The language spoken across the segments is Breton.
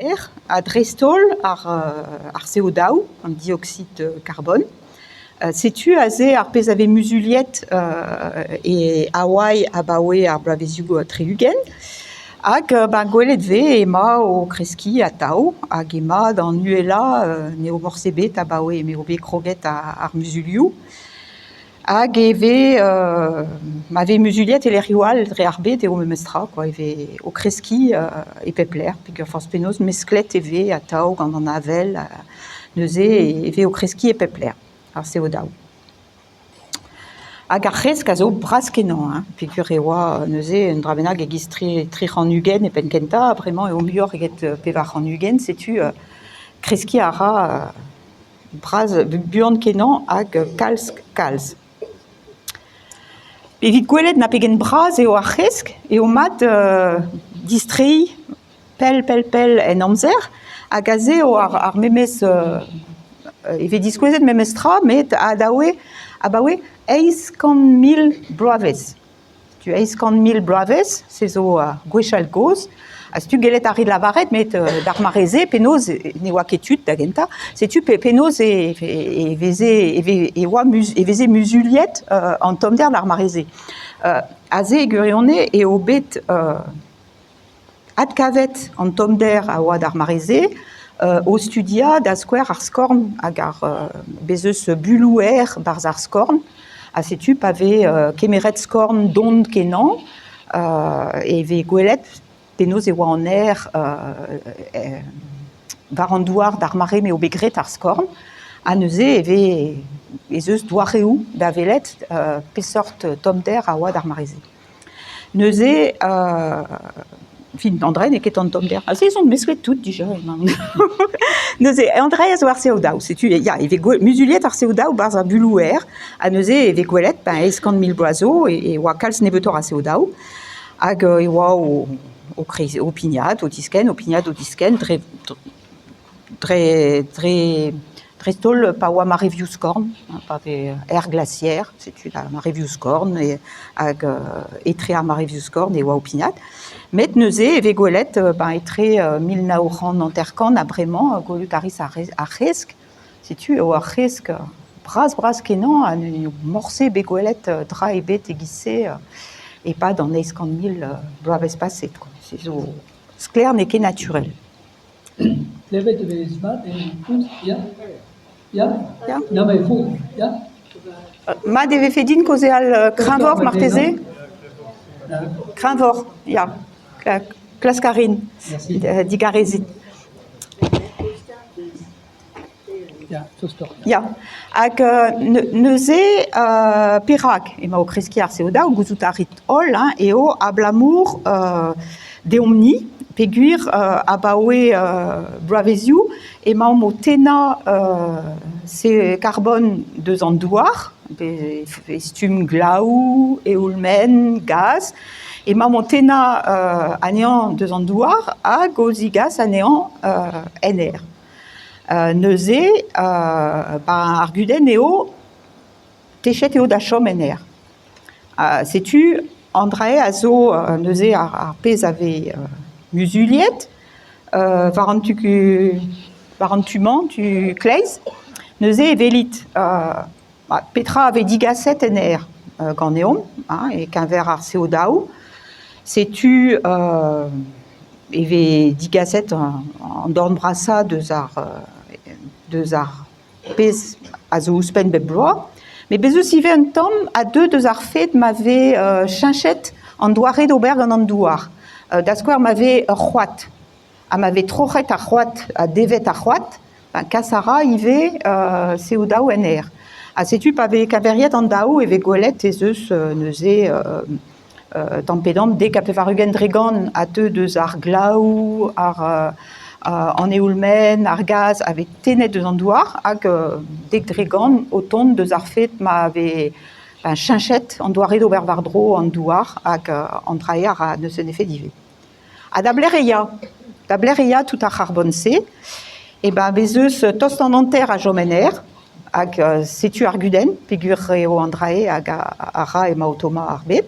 air, à Drestol, ar CO2, en dioxyde de carbone. Sais-tu, azé, ar pez ave musuliet et Hawaii a bawe ar blaveziou trihugen, hag gwelet ve ema o kreski a tao, hag ema dans nuela neo morsebet a bawe eme o be kroget ar musuliou, hag eve ma ve musuliet e riwal dre ar bet eo memestra, quoi, eve o kreski e pepler, pigur force penaos mesklet eve a tao gant an avel, neuze eve o kreski e pepler. Ar CO2. Hag ar c'hresk a zo bras kenan, pigur e oa neuze un dra bennak egiz tri c'han ugen e pen kenta, bremañ eo muioc'h eget pevar c'han ugen, setu kreski a ra bras buan kenan hag kalz. Evit gwelet na pegen bras eo ar c'hresk, eo mat distrei pel en amzer, hag a ze o ar memez eve diskouezet memestra, met a dawe, a bawe 100.000 bloavezh. Tu 100.000 bloavezh, se zo gwechal goz, a setu gelet a rid lavaret, met d'ar mareze, penoz, ne oa ket tud da genta, setu penoz e veze musuliet an tom der d'ar mareze. A ze gurionne e o bet ad kavet an tom der a oa d'ar mareze, o studia da skouer ar skorn hag ar bezeus bulouer barz ar skorn, a setu pa ve kemeret skorn dont kenan, e ve gwelet penaos e oa an air var an douar d'ar mare me o begret ar skorn, a neuze e ve ezeus douareoù da velet pesort tom der a oa d'ar mareze. Neuze fin André ne ket an tom der. Ah, ils ont mesclé tout déjà. Neuze André a ar CO2, setu ya eve musuliet ar CO2 barz ar bulouer, a neuze eve gwelet 100.000 bloazo e oa kalz nebetor ar CO2, hag e oa o pignat, o disken, dre stol pa oa mareviou skorn, pa ve air glaciaire, setu la mareviou skorn, hag etre ar mareviou skorn e oa o pignat. Met neuze eve gwelet etre 1900 an terkan a bremañ gwelet ariz ar c'hresk, setu eo ar c'hresk bras kenan a morse be gwelet dra e bet e gise e pa dan 100.000 bloavezh paset. Se zo skler ne ket naturel. Levet e vez mat e pouz, ya? Ya? Non, mais fou, ya? Mad eve fedin koze al krinvor marteze? Krinvor, ya. Klaskarin, digarezit. Ya, tostor. Ya. Hag neuze perak, ema o kreski ar CO2, o gouzout ar rit ol, eo a blamour deomni, peguir a bawe bloavezioù, ema o tena se carbone deus an douar, stum glaou, eoulmen, gaz, ema o tena anean deus an douar, hag o zigas anean NR. Neuze, ar guden eo techet eo da chom NR. Setu, André a zo neuze ar pez ave musuliet, varantuman, tu kleiz, neuze e velit. Petra ave digaset NR gant eom, e kenver ar CO2, setu eve digaset an dorn brasa deus ar pez a zo ouspenn bep bloaz, me bezeus ive un tamm a deus ar fet ma ve chinchet an doare d'ober gant an douar. Da skouer ma ve ur c'hoat. A ma ve troc'het ar c'hoat, a devet ar c'hoat, kas a ra ive CO2 NR. A setu pa ve kaveriet an daou e ve gwelet ezeus neuze tampedam dek a pevar ugen dregan a deus ar glaou, an eoulmen, ar gaz, a ve tenet deus an douar, hag dek dregan o tont deus ar fet ma ve chinchet an doare d'ober var dro an douar, hag an traier a neus en efe dive. A da bler tout ar c'harbon-se, e bezeus tost an anter a jom NR, hag setu ar guden, pegur eo an drae hag a ra ema o toma ar bet.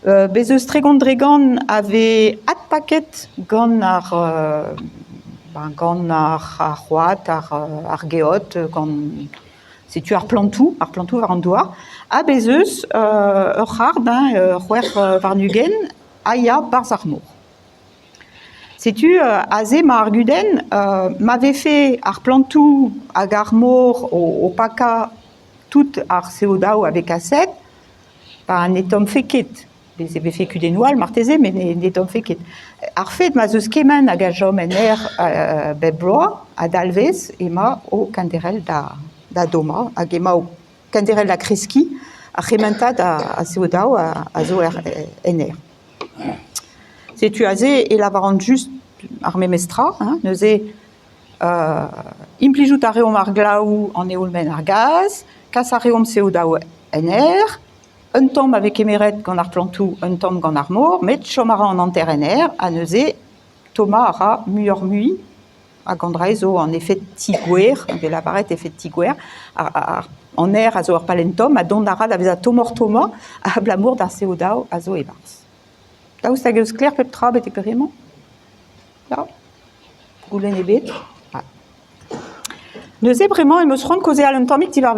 Bezeus tregont dregan ave at paket gant ar gant ar c'hoat, ar geot, gant setu ar plantou war an doar, a bez eus ur c'hard, c'hwer varnugen, a ya barz ar mor. Setu, aze ma ar guden, m'ave fait ar plantou hag ar mor o paka tout ar seodaou avec aset, pa ne tom fe ket. Bez ebe fe kudennoal marteze, mais ne tom fe ket. Ar fet ma zeus kemen hag a jom en bep bloa, a dalvez, ema o kanderel da doma, hag ema o kanderel da kreski, a c'hemantad a seodaou a zo en Setu aze e lavarant just ar memestra, neuze implijout a reom ar glaou an eolmen ar gaz, kas a reom seodaou en un tamm avec emeret gant ar plantou, un tamm gant ar mor, met chom a ra an anter en a neuze toma a ra muioc'h mui, hag an dra zo an effet tigouer, be lavaret effet tigouer, an a zo ar palentom, a dont a ra da vez a tomor toma, a blamour d'ar seodaou a zo e barz. Daoust hag eus kler pep tra bet e peremant? Ja, goulenn ebet. Neuze bremañ em eus c'hoant koze al un tammig ti war